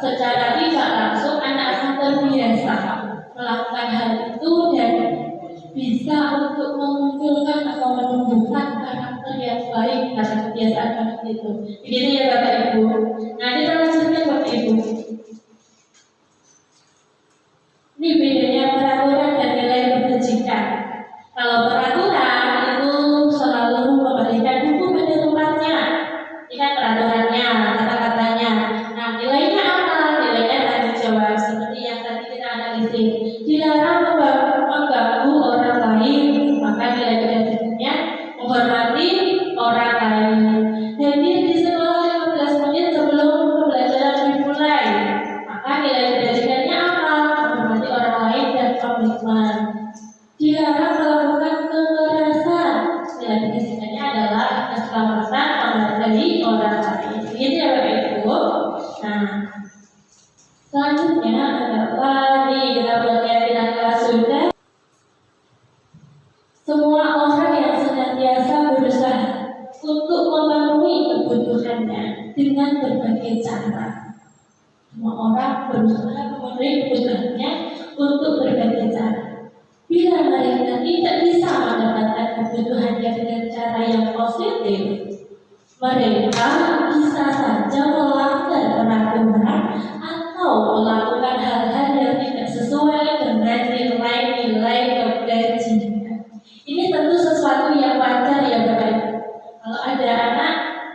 secara tidak langsung anak akan terbiasa melakukan hal itu dan bisa untuk memunculkan atau menumbuhkan karakter yang baik karena kebiasaan baik itu. Begitu ya Bapak Ibu. Nah, kita lanjutkan Bapak Ibu. Ini bedanya peraturan dan nilai kebajikan. Kalau peraturan itu selalu mengembalikan hukum pada tempatnya. Ini kan peraturannya, kata-katanya. Nah, nilainya apa? Nilainya tanggung jawab seperti yang tadi kita analisis. Dilarang mengganggu orang lain, maka nilai kebajikannya menghormati orang lain. Hadir di sekolah 15 menit sebelum pembelajaran dimulai, maka nilai kebajikannya apa? Menghormati orang lain dan komitmen. Dilarang melakukan kekerasan, nilai kebajikannya adalah keselamatan menghargai orang lain. Begitu ya Bapak Ibu. Nah, selanjutnya adalah kita keyakinan kelas sudah. Semua orang yang senantiasa berusaha untuk memenuhi kebutuhannya dengan berbagai cara. Semua orang berusaha memenuhi kebutuhannya untuk berbagai cara. Bila mereka tidak bisa mendapatkan kebutuhannya dengan cara yang positif, mereka bisa saja melanggar peraturan atau melakukan hal-hal yang tidak sesuai dengan nilai-nilai kebajikan. Ini tentu sesuatu yang wajar ya Bapak Ibu. Kalau ada anak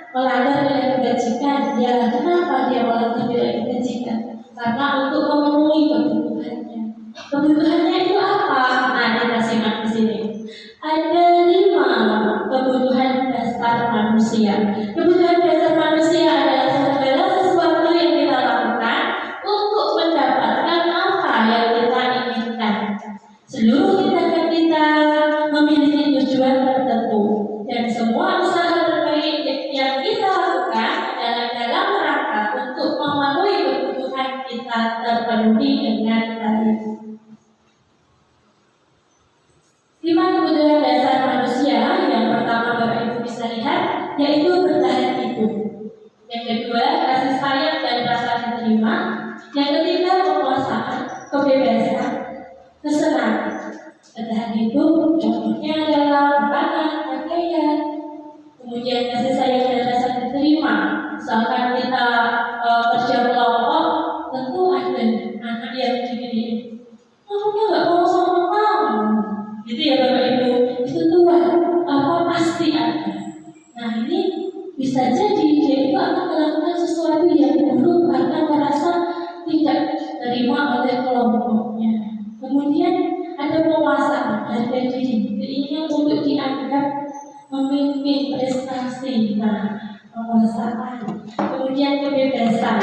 melanggar nilai kebajikan, ya kenapa dia melanggar nilai kebajikan? Karena untuk memenuhi kebutuhannya. Kebutuhannya itu apa? Nah, kita simak di sini. Ada 5 kebutuhan dasar manusia. Kebutuhan dasar manusia adalah segala sesuatu yang kita lakukan untuk mendapatkan apa yang kita inginkan. Seluruh tindakan kita memiliki tujuan tertentu dan semua usaha terbaik yang kita lakukan adalah dalam rangka untuk memenuhi kebutuhan kita terpenuhi dengan baik. 5 kebutuhan dasar manusia. Yang pertama Bapak Ibu bisa lihat yaitu bertahan hidup. Yang kedua kasih sayang dan rasa diterima. Yang ketiga kekuasaan, kebebasan, kesenangan. Bertahan hidup contohnya adalah makanan, pakaian. Kemudian kasih sayang dan rasa diterima. Misalkan kita kerja kelompok, tentu ada anak yang begini. Kamu nggak mau sama kamu. Gitu ya Bapak Ibu, itu tuh pasti ada. Nah, ini bisa jadi dia itu akan melakukan sesuatu yang buruk karena merasa tidak diterima oleh kelompoknya. Kemudian ada penguasaan, harga diri, keinginan untuk dianggap memimpin prestasi. Nah, penguasaan. Kemudian kebebasan,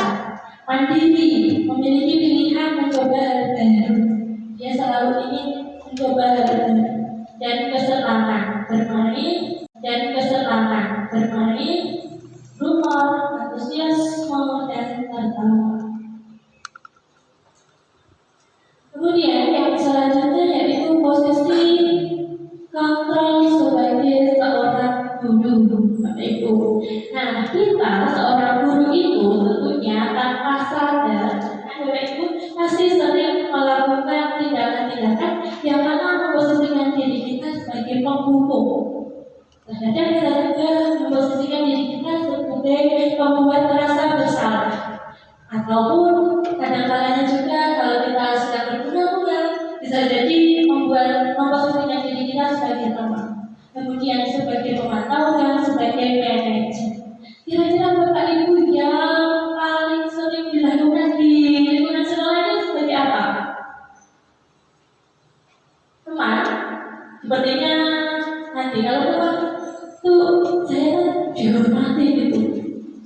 mandiri, memiliki pilihan mencoba hal baru. Dia selalu ingin mencoba hal baru. Dan kesenangan bermain, rumor, antusiasme dan tertawa. Kemudian yang selanjutnya yaitu posisi kontrol sebagai seorang guru, Bapak Ibu. Nah, kita seorang guru itu tentunya tanpa sadar, Bapak Ibu pasti sering melakukan tindakan-tindakan yang mana memposisikan diri kita sebagai penghukum. Terkadang kita juga memposisikan diri kita sebagai pembuat merasa bersalah. Ataupun kadang-kadang juga kalau kita sedang berguna-guna bisa jadi memposisikan diri kita sebagai teman, kemudian sebagai pemantau dan sebagai manajer. Kira-kira Bapak Ibu yang paling sering dilakukan di lingkungan sekolah ini sebagai apa? Teman? Sepertinya nanti kalau teman tuh saya dihormati gitu.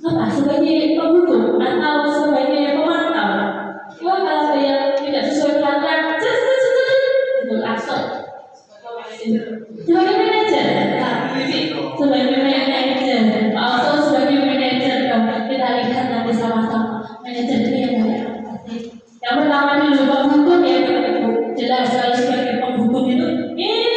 Apa? Sebagai pembunuh atau sebagai pemantau? Wah, kalau saya tidak sesuai peraturan, itu langsung sebagai manajer. Sebagai manajer, atau sebagai manajer dong. Kita lihat nanti sama-sama manajer ini yang banyak pasti. Yang pertama dulu penghukum ya Bapak Ibu. Jelas kalau sebagai penghukum itu ini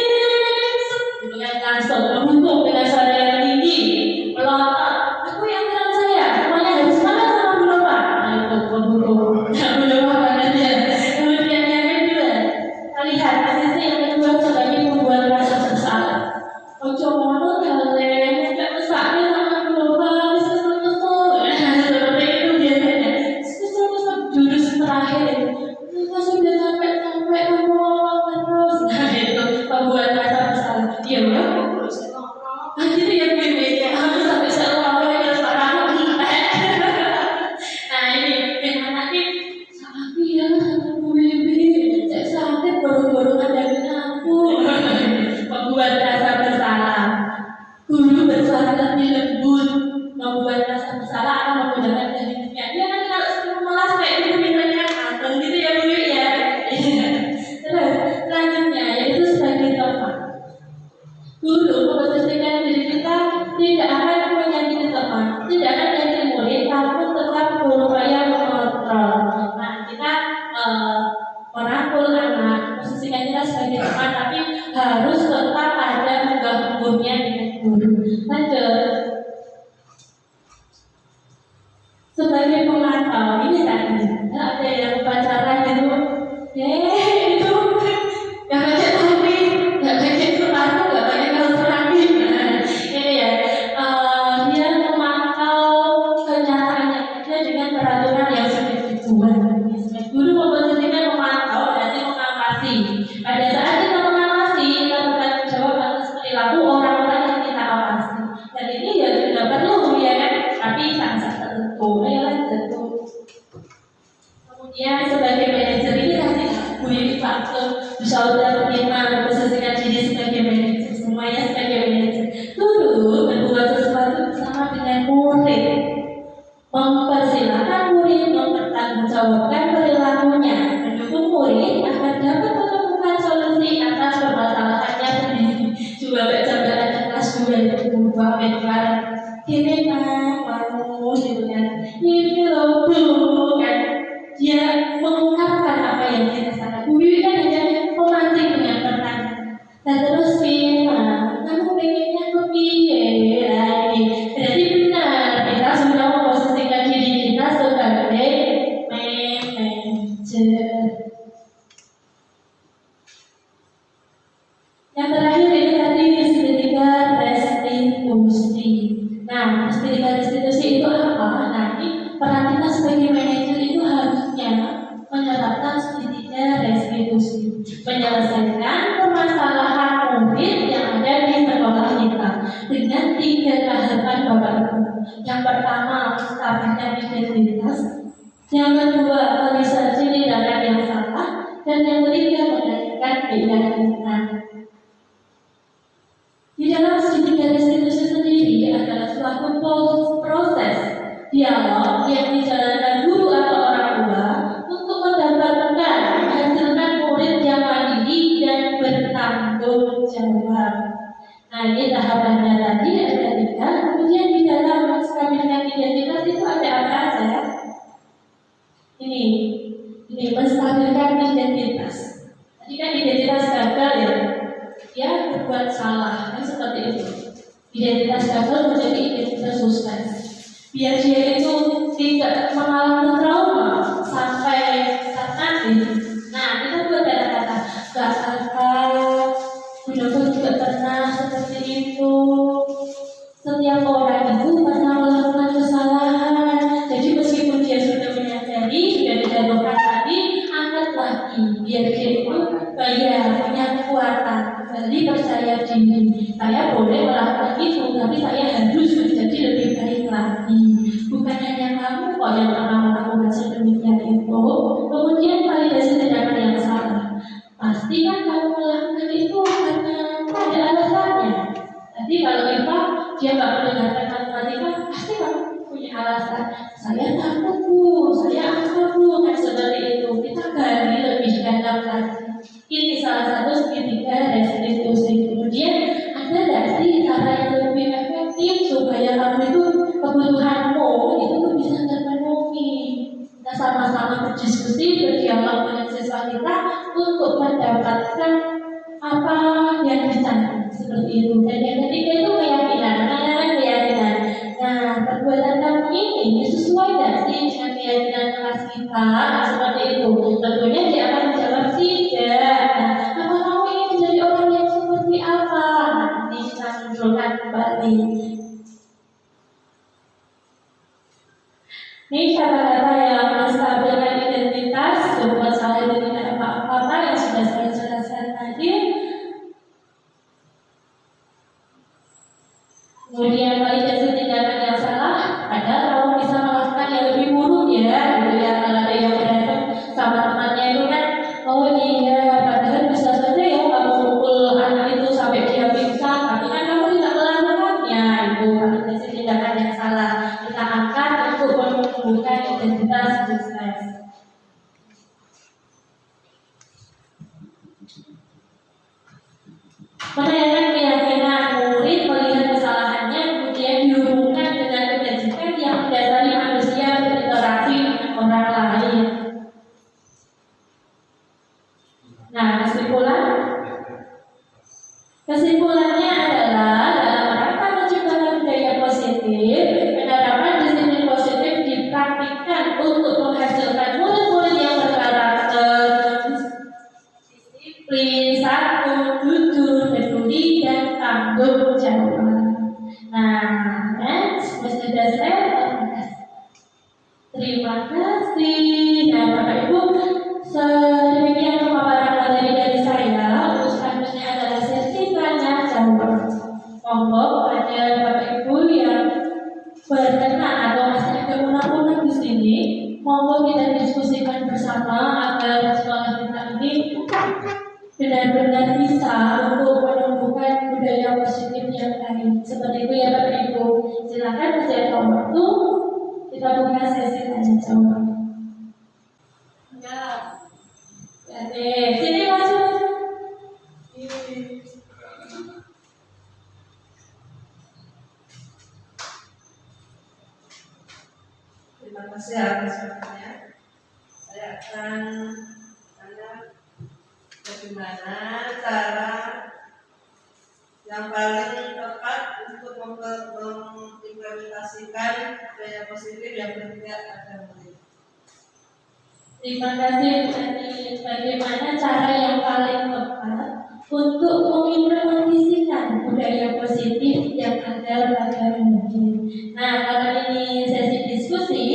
ini tadi ada yang pacaran gitu, itu nggak pakai topi, nggak pakai sepatu, nggak pakai kaos kaki. Nah, ini ya, dia memantau kenyataannya aja dengan peraturan yang sudah dibuat. Guru komposisinya memantau, berarti mengawasi. Pada saat kita mengawasi, kita bertanggung jawab atas perilaku orang-orang yang kita awasi. Dan ini ya tidak perlu ya kan, tapi sangat tertentu, ya kan tentu. Kemudian sebagai manajer ini kan tidak faktor bisa udah bagaimana memposisikan diri sebagai manajer, semuanya sebagai manajer. Guru berbuat sesuatu bersama dengan murid, mempersilahkan murid mempertanggungjawabkan perilakunya, mendukung murid agar dapat menemukan solusi atas permasalahannya sendiri. Coba baca belajar kelas 2 itu berubah mendengar ini mau gitu kan, ini loh kan, dia mengungkapkan apa yang dirasakan. Bu Wiwi kan hanya memancing dengan pertanyaan. Dan terus kamu pengennya kepiye lagi? Berarti benar kita sudah memposisikan diri kita sebagai manajer. Yang terakhir ini tadi misi ketiga restitusi. Nah, misi ketiga restitusi itu apa? Nah, ini peran kita sebagai manajer itu harusnya menerapkan misi ketiga restitusi, menyelesaikan permasalahan murid yang ada di sekolah kita dengan 3 tahapan Bapak Ibu. Yang pertama, menstabilkan identitas. Yang kedua, merealisasi tindakan yang salah. Dan yang ketiga, menegakkan keyakinan. Di dalam segitiga restitusi sendiri adalah suatu proses dialog yang dijalankan guru atau orang tua untuk mendapatkan menghasilkan murid yang mandiri dan bertanggung jawab. Nah, ini tahapannya tadi ada 3. Kemudian di dalam menstabilkan identitas itu ada apa aja? Ini menstabilkan identitas. Tadi kan identitas gagal ya. Dia berbuat salah, kan seperti itu. Identitas gagal menjadi identitas sukses. Biar dia itu tidak mengalami trauma sampai saat nanti. Nah, kita buat kata-kata gak akan. Bunda juga pernah seperti itu. Setiap orang itu pernah melakukan kesalahan. Jadi meskipun dia sudah menyadari, sudah dijatuhkan tadi, angkat lagi. Biar dia itu punya kekuatan. Jadi percaya diri, saya boleh melakukan itu, tapi saya harus menjadi lebih baik lagi. Bukan hanya kamu kok yang pernah melakukan sedemikian itu. Kemudian validasi tindakan yang salah. Pasti kan kamu melakukan itu karena ada alasannya. Jadi kalau IPA dia nggak mendengarkan matematika, pasti kamu punya alasan. Saya takut bu, saya apa bu, kan seperti itu. Kita gali lebih dalam lagi. Ini salah satu segitiga restitusi. Kemudian ada nggak sih cara yang lebih efektif supaya kamu itu kebutuhanmu itu tuh bisa terpenuhi? Kita sama-sama berdiskusi, berdialog dengan siswa kita untuk mendapatkan apa yang dicari seperti itu. Dan yang ketiga itu keyakinan. Nah, perbuatan kamu ini sesuai nggak sih dengan keyakinan kelas kita? Nah, seperti itu. Tentunya dia akan menjawab tidak. Nah, apa kamu ingin menjadi orang yang seperti apa? Nanti kita munculkan kembali. Ini kata-kata yang menstabilkan identitas, berbuat salah itu tidak apa-apa yang sudah saya jelaskan tadi. Kemudian validasi tindakan yang salah, padahal kamu bisa melakukan yang lebih buruk ya, gitu ya. Kalau ada yang berantem sama temannya itu kan, oh iya, padahal bisa saja ya kamu pukul anak itu sampai dia pingsan, tapi kan kamu tidak melakukannya. Itu validasi tindakan yang salah. Kita angkat untuk menumbuhkan identitas sukses. Menanyakan keyakinan murid melihat kesalahannya, kemudian dihubungkan dengan kebajikan yang mendasari manusia berinteraksi dengan orang lain. Nah, kesimpulannya adalah dalam rangka menciptakan budaya positif, penerapan disiplin positif dipraktikkan untuk bersama agar sekolah kita ini benar-benar bisa untuk menumbuhkan budaya positif yang lain. Seperti itu ya Bapak Ibu. Silakan masih ada waktu, kita buka sesi tanya jawab. Ya, oke, sini masuk. Terima kasih atas waktunya. Saya akan tanya bagaimana cara yang paling tepat untuk mengimplementasikan budaya positif yang berpihak pada murid. Terima kasih Bu Eni. Bagaimana cara yang paling tepat untuk mengimplementasikan budaya positif yang ada pada murid? Nah, karena ini sesi diskusi,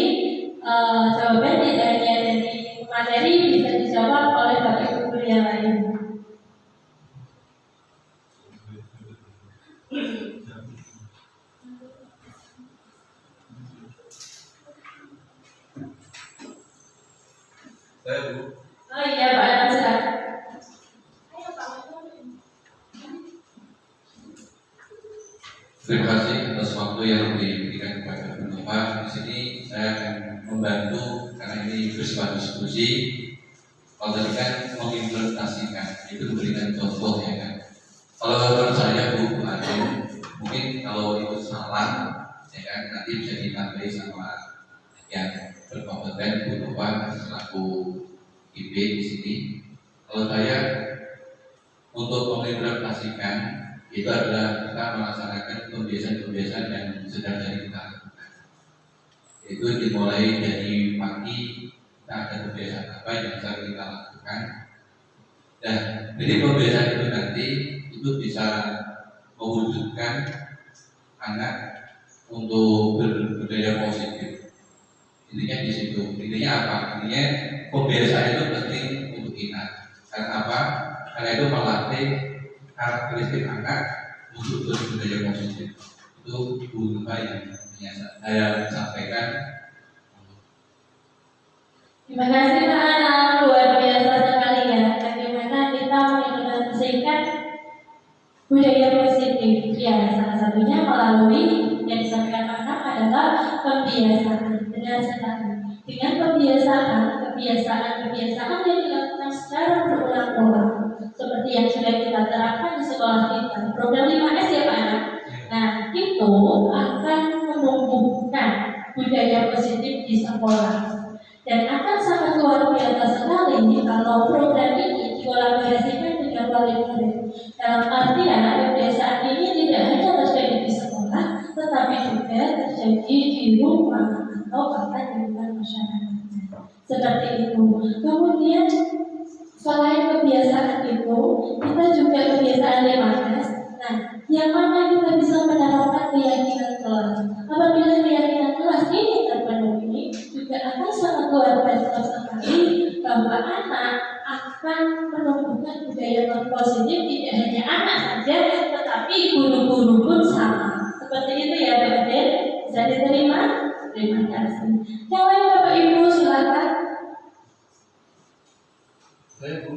jawaban tidak hanya dari materi bisa dijawab oleh Bapak Ibu guru yang lain. Saya Bu. Oh iya Pak Anam, silakan. Terima kasih atas waktu yang diberikan kepada Bapak. Di sini saya akan membantu karena ini bersifat diskusi. Kalau tadi kan mengimplementasikan, itu memberikan contoh ya kan. Kalau menurut saya Bu Adem, mungkin kalau itu salah, ya kan nanti bisa ditambahi sama yang berkompeten Bu Bapak selaku IB di sini. Kalau saya untuk mengimplementasikan itu adalah kita melaksanakan kebiasaan-kebiasaan yang sedang kita lakukan. Itu dimulai dari pagi kita ada kebiasaan apa yang sedang kita lakukan. Dan dari kebiasaan itu nanti itu bisa mewujudkan anak untuk berbudaya positif. Intinya di situ. Intinya apa? Intinya kebiasaan itu penting untuk kita. Karena apa? Karena itu melatih karakteristik anak untuk berbudaya positif. Itu berupa yang saya sampaikan. Terima kasih Pak Anam, luar biasa sekali ya. Bagaimana kita mengimplementasikan budaya positif? Ya, salah satunya melalui yang disampaikan Pak Anam adalah pembiasaan. Benar sekali. Dengan kebiasaan yang dilakukan secara berulang-ulang. Seperti yang sudah kita terapkan di sekolah kita, program 5S ya Pak Anam. Nah, itu akan menumbuhkan budaya positif di sekolah. Dan akan sangat luar biasa sekali kalau program ini dikolaborasikan dengan wali murid. Dalam artian kebiasaan ini tidak hanya terjadi di sekolah, tetapi juga terjadi di rumah atau bahkan di lingkungan masyarakat. Seperti itu. Kemudian selain kebiasaan itu, kita juga kebiasaan 5S. Nah, yang mana kita bisa menerapkan keyakinan kelas. Apabila keyakinan kelas ini terpenuhi, juga akan sangat luar biasa sekali bahwa anak akan menumbuhkan budaya positif tidak hanya anak saja, tetapi guru-guru pun sama. Seperti itu ya Pak Aden. Bisa diterima? Terima kasih. Yang lain Bapak Ibu silakan. Saya Bu.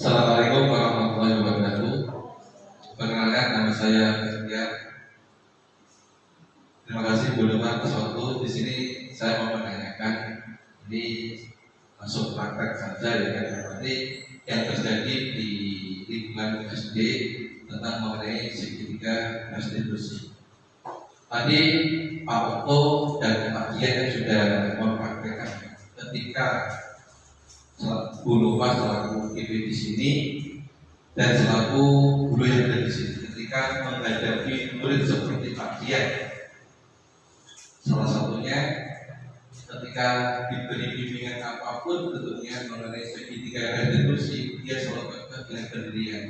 Assalamualaikum warahmatullahi wabarakatuh. Perkenalkan nama saya Ria. Terima kasih Bu Doma atas waktu. Di sini saya mau menanyakan, ini masuk praktek saja ya kan, berarti yang terjadi di lingkungan SD tentang mengenai segitiga restitusi. Tadi Pak Otto dan Pak Dian sudah mempraktekkan ketika Bu Nova selaku IB di sini dan selaku guru yang ada di sini ketika menghadapi murid seperti Pak Dian. Salah satunya ketika diberi bimbingan apapun bentuknya mengenai segitiga restitusi, dia selalu kekeh dengan pendirian.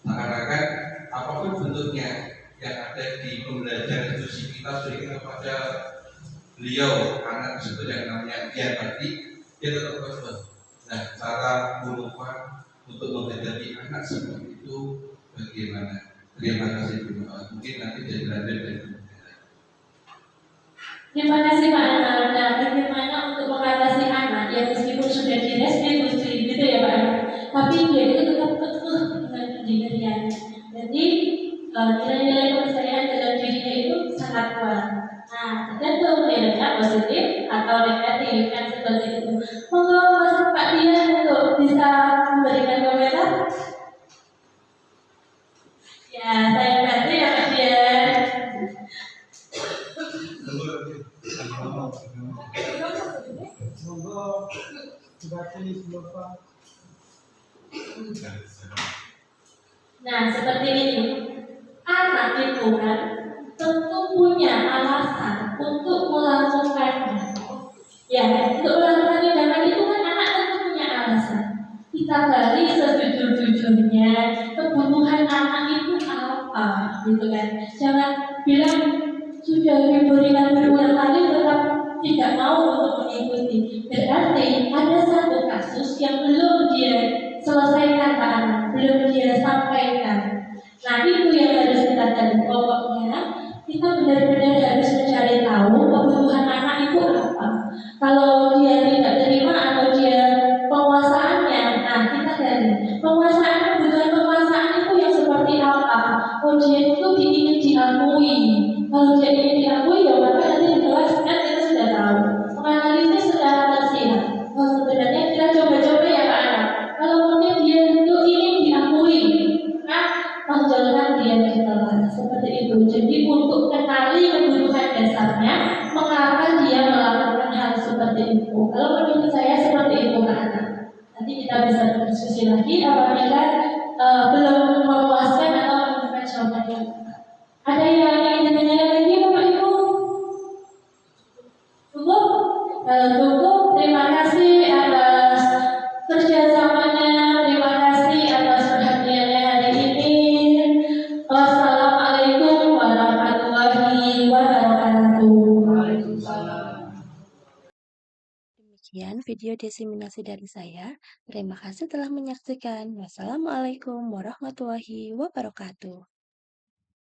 Seakan-akan apapun bentuknya yang ada di pembelajaran restitusi kita berikan kepada beliau anak tersebut yang namanya Dian tadi, dia tetap kekeh. Nah, cara Nova untuk menghadapi anak seperti itu bagaimana? Terima kasih Bu. Mungkin nanti jadi lanjut dari Terima kasih Pak Anwar. Nah, bagaimana untuk mengatasi anak yang meskipun sudah direstitusi gitu ya Pak Anwar, tapi dia itu tetap kekeh dengan pendiriannya. Jadi nilai-nilai kepercayaan dalam dirinya itu sangat kuat. Nah, tergantung nilainya positif atau negatif kan seperti itu. Monggo Mas Pak Dian untuk bisa memberikan komentar. Ya, saya bantu ya Pak Dian. Monggo dibatasi Bapak. Nah, seperti ini. Anak itu kan tentu punya alasan untuk melakukannya. Ya, untuk melakukan tindakan itu kan anak tentu punya alasan. Kita gali sejujur-jujurnya kebutuhan anak itu apa, gitu kan? Jangan bilang sudah diberikan berulang kali tetap tidak mau untuk mengikuti. Berarti ada satu kasus yang belum dia selesaikan Pak anak, belum dia sampaikan. Nah itu yang harus kita cari. Pokoknya kita benar-benar harus mencari tahu kebutuhan anak itu apa. Kalau dia tidak terima atau dia penguasaannya, nah kita cari penguasaan, kebutuhan penguasaan itu yang seperti apa. Oh dia itu ingin diakui. Kalau dia ingin diakui ya maka nanti di kelas kan kita sudah tahu. Menganalisis secara tersirat. Oh sebenarnya kita coba-coba ya Pak anak. Kalau mungkin dia itu ingin diakui, maka tonjolkan dia di kelas seperti itu. Jadi untuk kenali kebutuhan dasarnya, mengapa dia melakukan hal seperti itu. Kalau menurut saya seperti itu Kak Ana. Nanti kita bisa berdiskusi lagi apabila belum memuaskan atau menemukan jawabannya. Ada yang ingin ditanyakan lagi Bapak Ibu? Cukup? Kalau cukup, terima kasih atas kerjasamanya, terima kasih atas perhatiannya hari ini. Wassalamualaikum warahmatullahi wabarakatuh. Demikian video diseminasi dari saya. Terima kasih telah menyaksikan. Wassalamualaikum warahmatullahi wabarakatuh.